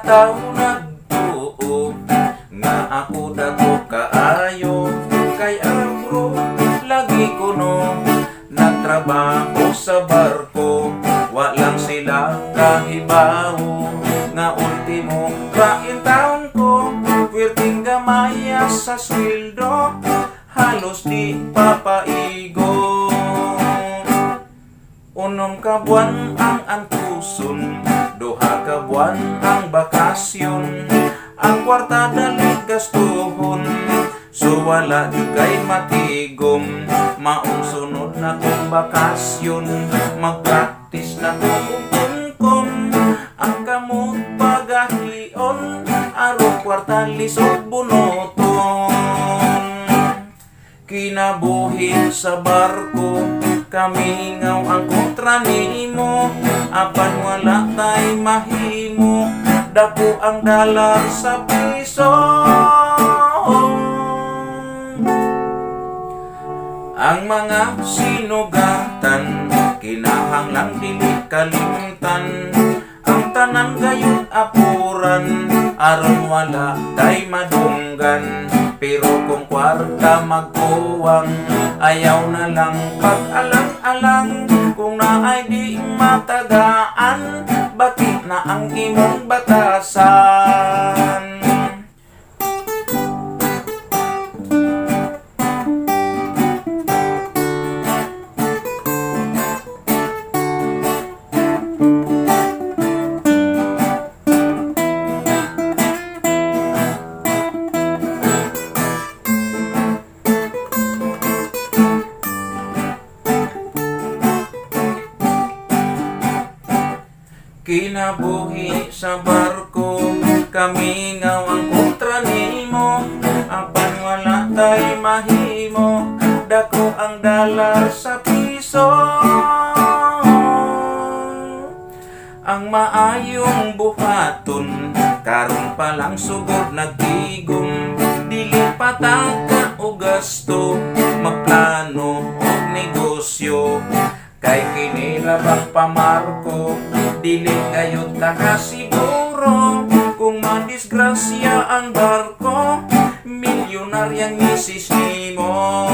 taw nagtuo nga ako dato kaayo kay agro lagi ko no nagtrabaho sa barko walang sila kahibawo nga ultimo rain taon ko pwerdeng gamaya sa sweldo halos di papaigo unom ka buwan ang antuson duha ka buwan ang bakasyon ang kwarta dali gastuhon so wala di kay matigom maong sunod na kong bakasyon magpraktis na ko kung ang kamot pagahion araw kwarta lisod bunoton kinabuhi sa barko kamingaw ang kontra nimo apan wala tay mahimo dako ang dalar sa piso ang mga sinugatan kinahanglang dili kalimtan ang tanan gayon apuran aron wala tay madunggan pero kung kwarta magkuwang ayaw na lang pag-alang-alang kung naay di matagaan bakit na ang imong batasan kinabuhi sa barko kamingaw ang kontra nimo apan wala tay mahimo dako ang dalar sa piso ang maayong buhaton karon pa lang sugod nagtigom dili pataka o gasto magplano og negosyo kay kinilabang pamarko dili gayud ka kasiguro kung madisgrasya ang barko milyonaryang misis nimo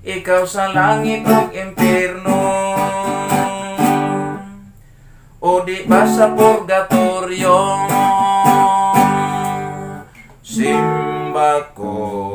ikaw sa langit ug impierno o di ba sa purgatorio simba ko